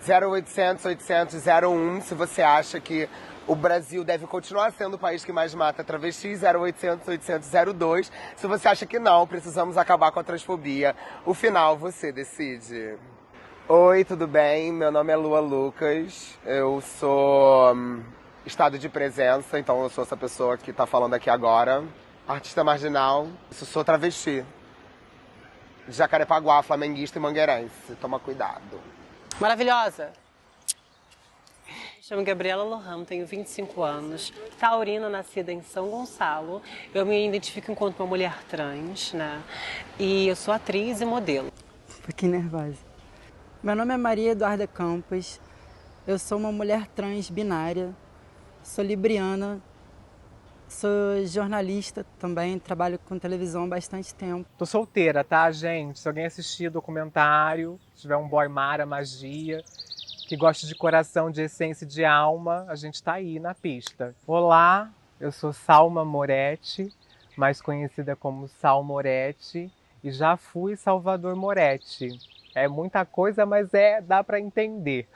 0800 800 01 se você acha que o Brasil deve continuar sendo o país que mais mata travestis, 0800 800 02. Se você acha que não, precisamos acabar com a transfobia. O final você decide. Oi, tudo bem? Meu nome é Lua Lucas. Eu sou estado de presença, então eu sou essa pessoa que tá falando aqui agora. Artista marginal. Eu sou travesti. De Jacarepaguá, flamenguista e mangueirense. Toma cuidado. Maravilhosa! Me chamo Gabriela Lohan, tenho 25 anos, taurina, nascida em São Gonçalo. Eu me identifico enquanto uma mulher trans, né? E eu sou atriz e modelo. Um pouquinho nervosa. Meu nome é Maria Eduarda Campos, eu sou uma mulher trans binária, sou libriana, sou jornalista também, trabalho com televisão há bastante tempo. Tô solteira, tá, gente? Se alguém assistir documentário, tiver um boy mara, magia, que goste de coração, de essência e de alma, a gente tá aí na pista. Olá, eu sou Salma Moretti, mais conhecida como Sal Moretti, e já fui Salvador Moretti. É muita coisa, mas dá pra entender.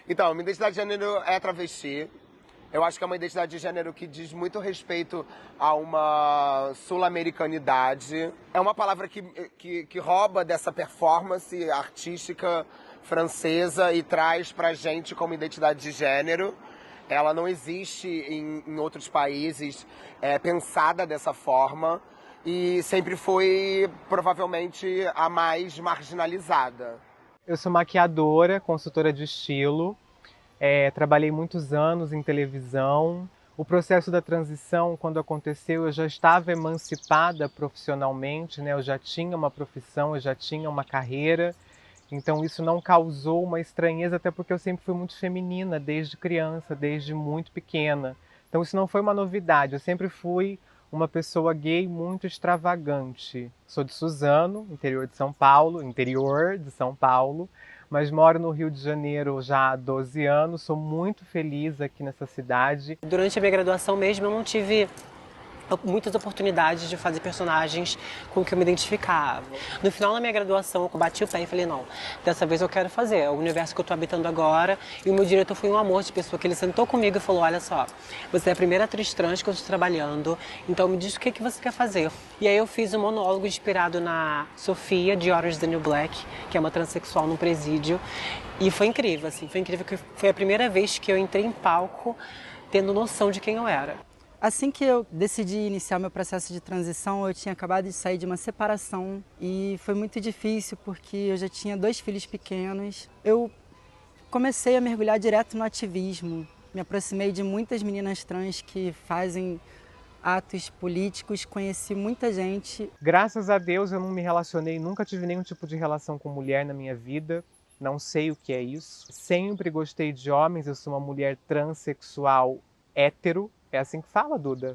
Então, minha identidade de gênero é travesti. Eu acho que é uma identidade de gênero que diz muito respeito a uma sul-americanidade. É uma palavra que rouba dessa performance artística francesa e traz pra gente como identidade de gênero. Ela não existe em outros países pensada dessa forma e sempre foi, provavelmente, a mais marginalizada. Eu sou maquiadora, consultora de estilo, trabalhei muitos anos em televisão. O processo da transição, quando aconteceu, eu já estava emancipada profissionalmente, né? Eu já tinha uma profissão, eu já tinha uma carreira. Então isso não causou uma estranheza, até porque eu sempre fui muito feminina, desde criança, desde muito pequena. Então isso não foi uma novidade, eu sempre fui uma pessoa gay muito extravagante. Sou de Suzano, interior de São Paulo, mas moro no Rio de Janeiro já há 12 anos, sou muito feliz aqui nessa cidade. Durante a minha graduação mesmo eu não tive muitas oportunidades de fazer personagens com que eu me identificava. No final da minha graduação, eu bati o pé e falei, não, dessa vez eu quero fazer, é o universo que eu estou habitando agora. E o meu diretor foi um amor de pessoa, que ele sentou comigo e falou, olha só, você é a primeira atriz trans que eu estou trabalhando, então me diz o que você quer fazer. E aí eu fiz um monólogo inspirado na Sofia, de Orange is the New Black, que é uma transexual no presídio. E foi incrível, assim, foi incrível, que foi a primeira vez que eu entrei em palco tendo noção de quem eu era. Assim que eu decidi iniciar meu processo de transição, eu tinha acabado de sair de uma separação e foi muito difícil porque eu já tinha 2 filhos pequenos. Eu comecei a mergulhar direto no ativismo, me aproximei de muitas meninas trans que fazem atos políticos, conheci muita gente. Graças a Deus eu não me relacionei, nunca tive nenhum tipo de relação com mulher na minha vida. não sei o que é isso. Sempre gostei de homens, eu sou uma mulher transexual hétero. É assim que fala, Duda?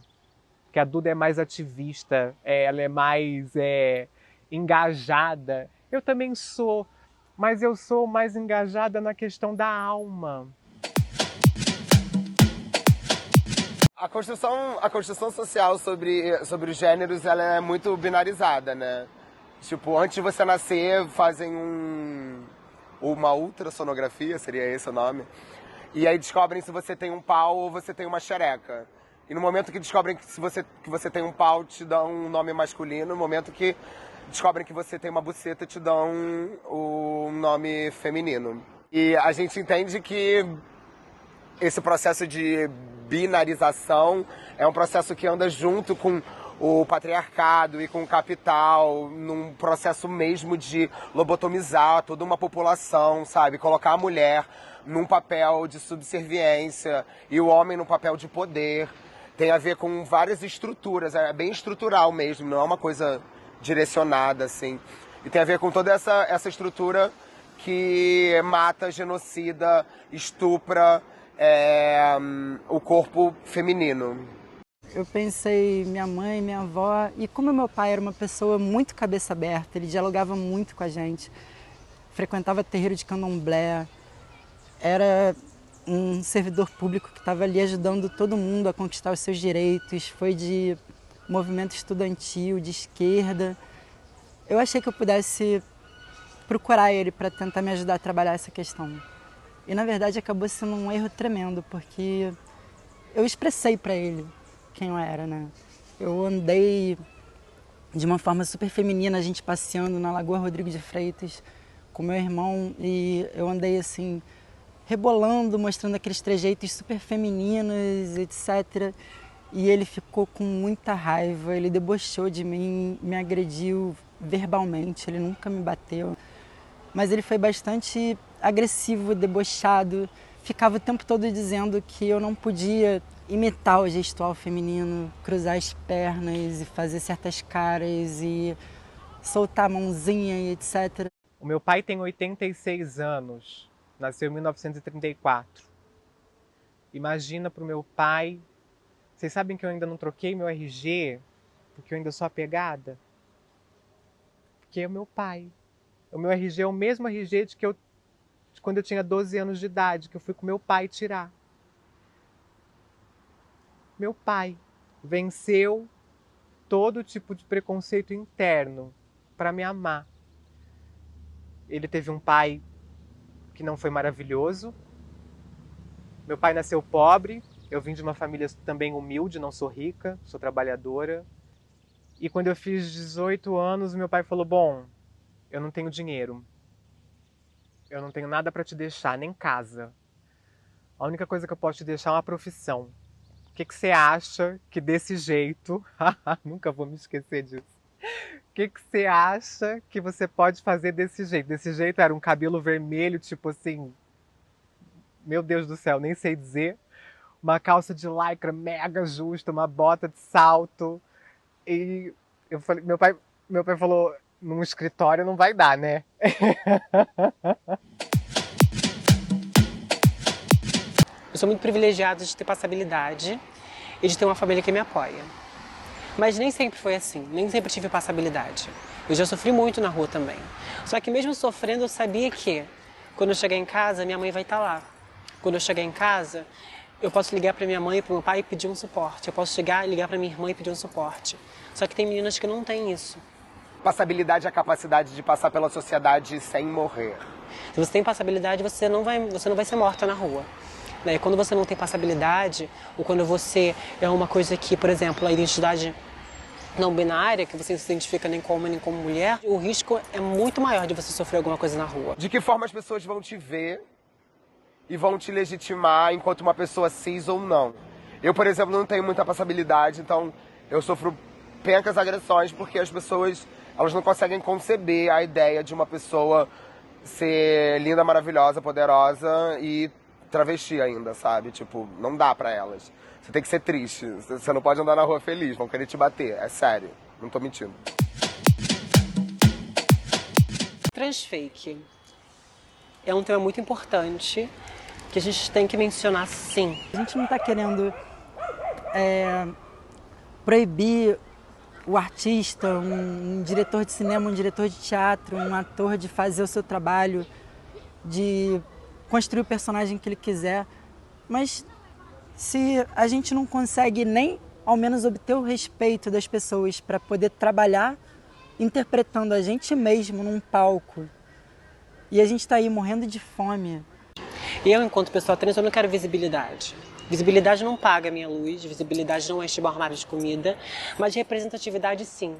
Que a Duda é mais ativista, ela é mais engajada. Eu também sou, mas eu sou mais engajada na questão da alma. A construção social sobre os gêneros, ela é muito binarizada, né? Tipo, antes de você nascer, fazem uma ultrassonografia, seria esse o nome? E aí descobrem se você tem um pau ou você tem uma xereca. E no momento que descobrem que você tem um pau, te dão um nome masculino. No momento que descobrem que você tem uma buceta, te dão um nome feminino. E a gente entende que esse processo de binarização é um processo que anda junto com o patriarcado e com o capital, num processo mesmo de lobotomizar toda uma população, sabe? Colocar a mulher num papel de subserviência e o homem num papel de poder. Tem a ver com várias estruturas, é bem estrutural mesmo, não é uma coisa direcionada, assim. E tem a ver com toda essa estrutura que mata, genocida, estupra o corpo feminino. Eu pensei minha mãe, minha avó, e como meu pai era uma pessoa muito cabeça aberta, ele dialogava muito com a gente, frequentava terreiro de candomblé, era um servidor público que estava ali ajudando todo mundo a conquistar os seus direitos, foi de movimento estudantil, de esquerda. Eu achei que eu pudesse procurar ele para tentar me ajudar a trabalhar essa questão. E na verdade acabou sendo um erro tremendo, porque eu expressei para ele quem eu era, né? Eu andei de uma forma super feminina, a gente passeando na Lagoa Rodrigo de Freitas com meu irmão, e eu andei assim, rebolando, mostrando aqueles trejeitos super femininos, etc. E ele ficou com muita raiva, ele debochou de mim, me agrediu verbalmente, ele nunca me bateu. Mas ele foi bastante agressivo, debochado, ficava o tempo todo dizendo que eu não podia imitar o gestual feminino, cruzar as pernas e fazer certas caras e soltar a mãozinha e etc. O meu pai tem 86 anos, nasceu em 1934. Imagina para o meu pai. Vocês sabem que eu ainda não troquei meu RG, porque eu ainda sou apegada? Porque é o meu pai. O meu RG é o mesmo RG de quando eu tinha 12 anos de idade, que eu fui com meu pai tirar. Meu pai venceu todo tipo de preconceito interno para me amar. Ele teve um pai que não foi maravilhoso. Meu pai nasceu pobre, eu vim de uma família também humilde, não sou rica, sou trabalhadora. E quando eu fiz 18 anos, meu pai falou, bom, eu não tenho dinheiro. Eu não tenho nada para te deixar, nem casa. A única coisa que eu posso te deixar é uma profissão. O que você acha que desse jeito... Nunca vou me esquecer disso. O que você acha que você pode fazer desse jeito? Desse jeito era um cabelo vermelho, tipo assim... Meu Deus do céu, nem sei dizer. Uma calça de lycra mega justa, uma bota de salto. E eu falei, meu pai falou, num escritório não vai dar, né? Eu sou muito privilegiada de ter passabilidade e de ter uma família que me apoia. Mas nem sempre foi assim, nem sempre tive passabilidade. Eu já sofri muito na rua também. Só que mesmo sofrendo, eu sabia que quando eu chegar em casa, minha mãe vai estar lá. Quando eu chegar em casa, eu posso ligar para minha mãe e para o meu pai e pedir um suporte. Eu posso chegar e ligar para minha irmã e pedir um suporte. Só que tem meninas que não têm isso. Passabilidade é a capacidade de passar pela sociedade sem morrer. Se você tem passabilidade, você não vai ser morta na rua. E quando você não tem passabilidade, ou quando você é uma coisa que, por exemplo, a identidade não binária, que você não se identifica nem como homem nem como mulher, o risco é muito maior de você sofrer alguma coisa na rua. De que forma as pessoas vão te ver e vão te legitimar enquanto uma pessoa cis ou não? Eu, por exemplo, não tenho muita passabilidade, então eu sofro pencas agressões porque as pessoas, elas não conseguem conceber a ideia de uma pessoa ser linda, maravilhosa, poderosa e travesti ainda, sabe? Tipo, não dá pra elas. Você tem que ser triste. Você não pode andar na rua feliz, vão querer te bater. É sério, não tô mentindo. Transfake é um tema muito importante que a gente tem que mencionar, sim. A gente não está querendo proibir o artista, um diretor de cinema, um diretor de teatro, um ator de fazer o seu trabalho, de construir o personagem que ele quiser. Mas se a gente não consegue nem ao menos obter o respeito das pessoas para poder trabalhar interpretando a gente mesmo num palco, e a gente está aí morrendo de fome. Eu, enquanto pessoa trans, eu não quero visibilidade. Visibilidade não paga a minha luz, visibilidade não enche meu armário de comida, mas representatividade sim.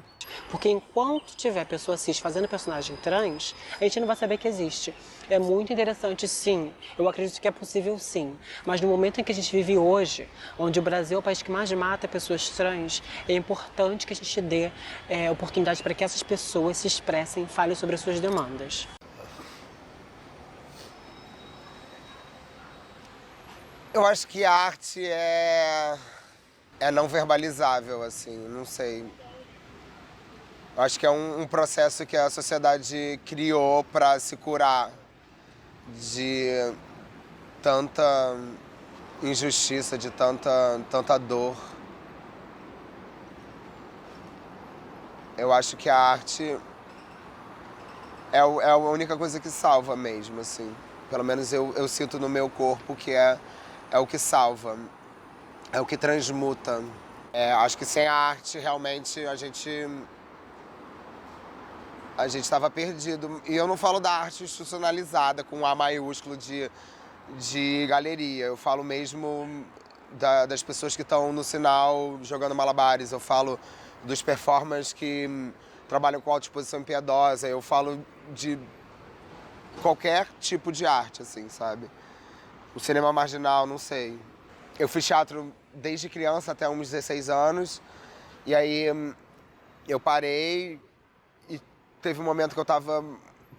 Porque enquanto tiver pessoa cis fazendo personagem trans, a gente não vai saber que existe. É muito interessante sim, eu acredito que é possível sim, mas no momento em que a gente vive hoje, onde o Brasil é o país que mais mata pessoas trans, é importante que a gente dê oportunidade para que essas pessoas se expressem e falem sobre as suas demandas. Eu acho que a arte é não verbalizável, assim, não sei. Eu acho que é um processo que a sociedade criou para se curar de tanta injustiça, de tanta dor. Eu acho que a arte é a única coisa que salva mesmo, assim. Pelo menos eu sinto no meu corpo que é o que salva, é o que transmuta. Acho que sem a arte, realmente, a gente estava perdido. E eu não falo da arte institucionalizada, com A maiúsculo de galeria. Eu falo mesmo das pessoas que estão no sinal jogando malabares. Eu falo dos performers que trabalham com autoexposição impiedosa. Eu falo de qualquer tipo de arte, assim, sabe? O cinema marginal, não sei. Eu fiz teatro desde criança até uns 16 anos. E aí eu parei e teve um momento que eu tava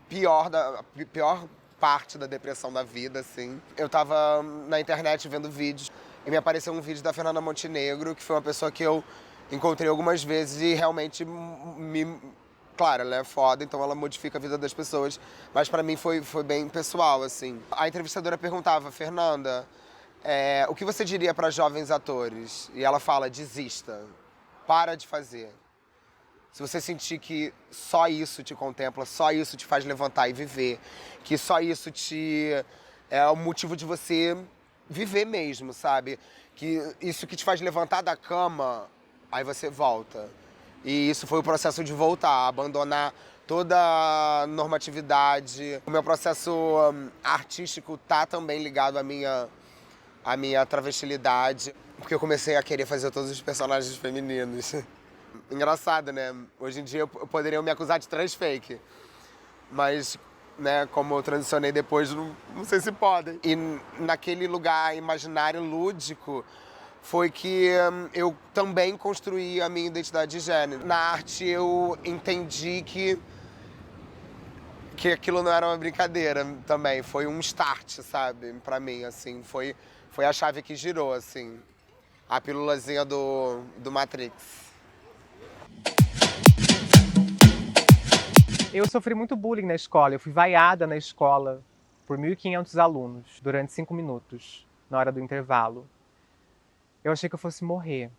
pior parte da depressão da vida, assim. Eu tava na internet vendo vídeos e me apareceu um vídeo da Fernanda Montenegro, que foi uma pessoa que eu encontrei algumas vezes e realmente Claro, ela é foda, então ela modifica a vida das pessoas, mas pra mim foi bem pessoal, assim. A entrevistadora perguntava, Fernanda, o que você diria para jovens atores? E ela fala, desista, para de fazer. Se você sentir que só isso te contempla, só isso te faz levantar e viver, que só isso é o motivo de você viver mesmo, sabe? Que isso que te faz levantar da cama, aí você volta. E isso foi o processo de voltar, abandonar toda a normatividade. O meu processo artístico tá também ligado à minha travestilidade, porque eu comecei a querer fazer todos os personagens femininos. Engraçado, né? Hoje em dia poderiam me acusar de trans fake, mas, né, como eu transicionei depois, não sei se podem. E naquele lugar imaginário lúdico, foi que eu também construí a minha identidade de gênero. Na arte eu entendi que aquilo não era uma brincadeira também, foi um start, sabe, pra mim, assim, foi a chave que girou, assim, a pílulazinha do Matrix. Eu sofri muito bullying na escola, eu fui vaiada na escola por 1.500 alunos durante 5 minutos, na hora do intervalo. Eu achei que eu fosse morrer.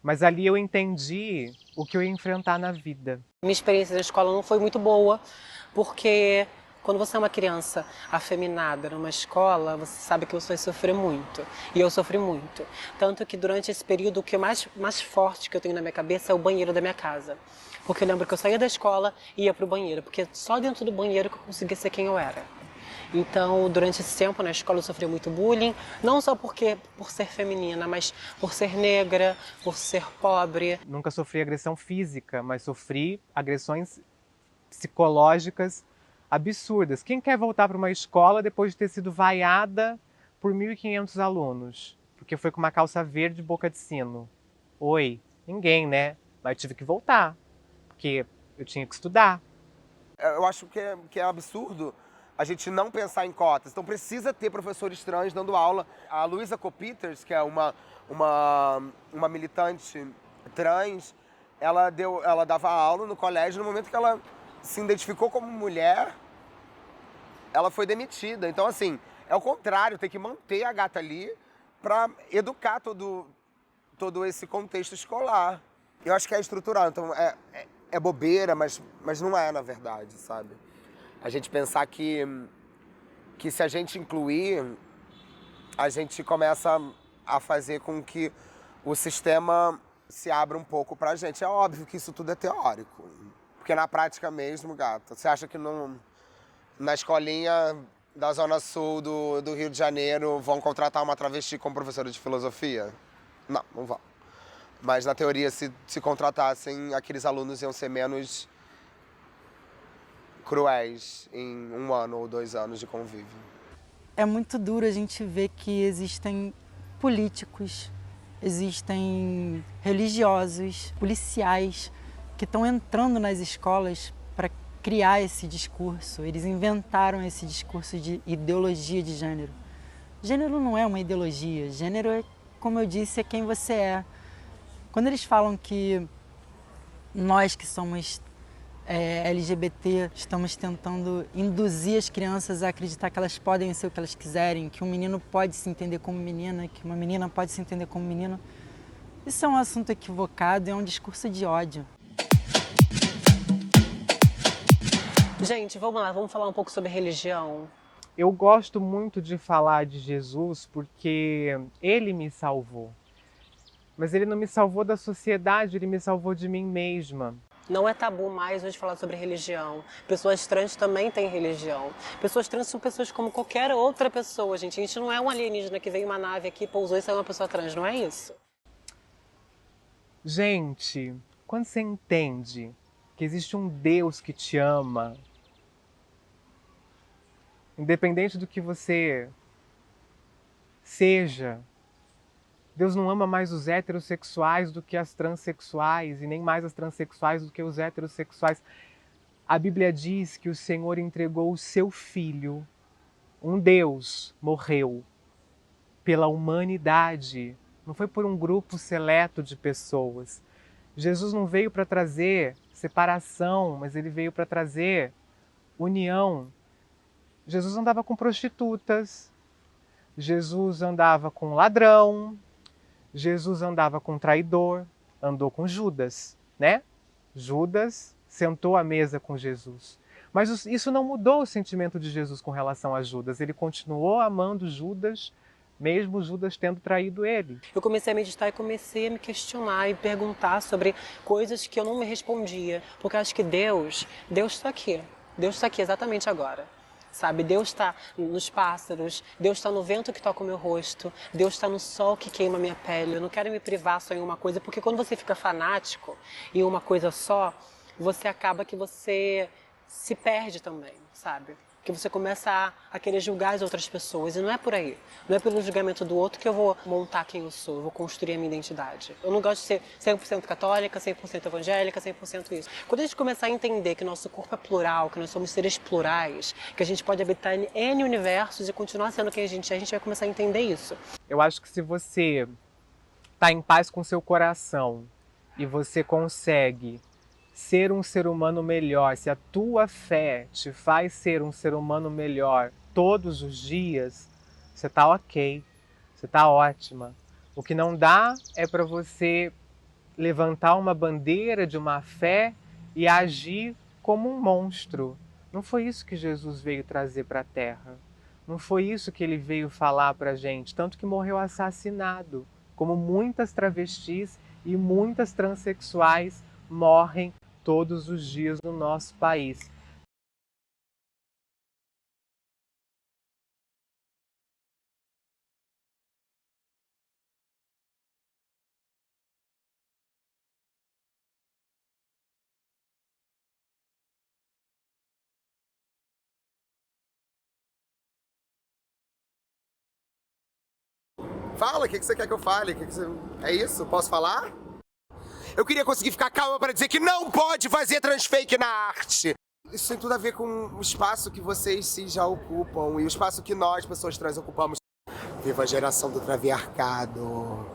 Mas ali eu entendi o que eu ia enfrentar na vida. Minha experiência na escola não foi muito boa, porque quando você é uma criança afeminada numa escola, você sabe que você vai sofrer muito. E eu sofri muito. Tanto que durante esse período, o que mais forte que eu tenho na minha cabeça é o banheiro da minha casa. Porque eu lembro que eu saía da escola e ia pro banheiro, porque só dentro do banheiro que eu conseguia ser quem eu era. Então, durante esse tempo na escola eu sofri muito bullying, não só por ser feminina, mas por ser negra, por ser pobre. Nunca sofri agressão física, mas sofri agressões psicológicas absurdas. Quem quer voltar para uma escola depois de ter sido vaiada por 1.500 alunos? Porque foi com uma calça verde e boca de sino. Oi, ninguém, né? Mas eu tive que voltar, porque eu tinha que estudar. Eu acho que é absurdo a gente não pensar em cotas. Então precisa ter professores trans dando aula. A Luísa Copiters, que é uma militante trans, ela dava aula no colégio no momento que ela se identificou como mulher ela foi demitida. Então, assim, é o contrário, tem que manter a gata ali para educar todo esse contexto escolar. Eu acho que é estrutural, então é bobeira, mas não é, na verdade, sabe? A gente pensar que se a gente incluir, a gente começa a fazer com que o sistema se abra um pouco pra gente. É óbvio que isso tudo é teórico, porque na prática mesmo, gata, você acha que na escolinha da Zona Sul do Rio de Janeiro vão contratar uma travesti como professora de filosofia? Não vão. Mas na teoria, se contratassem, aqueles alunos iam ser menos cruéis em 1 ano ou 2 anos de convívio. É muito duro a gente ver que existem políticos, existem religiosos, policiais que estão entrando nas escolas para criar esse discurso. Eles inventaram esse discurso de ideologia de gênero. Gênero não é uma ideologia, gênero é, como eu disse, é quem você é. Quando eles falam que nós que somos LGBT estamos tentando induzir as crianças a acreditar que elas podem ser o que elas quiserem, que um menino pode se entender como menina, que uma menina pode se entender como menino, isso é um assunto equivocado, é um discurso de ódio. Gente, vamos lá, vamos falar um pouco sobre religião. Eu gosto muito de falar de Jesus porque ele me salvou. Mas ele não me salvou da sociedade, ele me salvou de mim mesma. Não é tabu mais hoje falar sobre religião. Pessoas trans também têm religião. Pessoas trans são pessoas como qualquer outra pessoa, gente. A gente não é um alienígena que veio uma nave aqui, pousou e saiu uma pessoa trans, não é isso? Gente, quando você entende que existe um Deus que te ama, independente do que você seja, Deus não ama mais os heterossexuais do que as transexuais, e nem mais as transexuais do que os heterossexuais. A Bíblia diz que o Senhor entregou o seu Filho, um Deus, morreu pela humanidade. Não foi por um grupo seleto de pessoas. Jesus não veio para trazer separação, mas ele veio para trazer união. Jesus andava com prostitutas, Jesus andava com ladrão, Jesus andava com traidor, andou com Judas, né? Judas sentou à mesa com Jesus. Mas isso não mudou o sentimento de Jesus com relação a Judas. Ele continuou amando Judas, mesmo Judas tendo traído ele. Eu comecei a meditar e comecei a me questionar e perguntar sobre coisas que eu não me respondia. Porque eu acho que Deus está aqui. Deus está aqui exatamente agora. Sabe, Deus está nos pássaros, Deus está no vento que toca o meu rosto, Deus está no sol que queima a minha pele. Eu não quero me privar só em uma coisa, porque quando você fica fanático em uma coisa só, você acaba que você se perde também, sabe? Que você começa a querer julgar as outras pessoas, e não é por aí. Não é pelo julgamento do outro que eu vou montar quem eu sou, eu vou construir a minha identidade. Eu não gosto de ser 100% católica, 100% evangélica, 100% isso. Quando a gente começar a entender que nosso corpo é plural, que nós somos seres plurais, que a gente pode habitar em N universos e continuar sendo quem a gente vai começar a entender isso. Eu acho que se você está em paz com seu coração e você consegue ser um ser humano melhor, se a tua fé te faz ser um ser humano melhor todos os dias, você está ok, você está ótima. O que não dá é para você levantar uma bandeira de uma fé e agir como um monstro. Não foi isso que Jesus veio trazer para a Terra. Não foi isso que ele veio falar para a gente, tanto que morreu assassinado, como muitas travestis e muitas transexuais morrem todos os dias no nosso país. Fala, o que você quer que eu fale? É isso? Posso falar? Eu queria conseguir ficar calma para dizer que não pode fazer transfake na arte. Isso tem tudo a ver com o espaço que vocês cis já ocupam e o espaço que nós, pessoas trans, ocupamos. Viva a geração do traviarcado.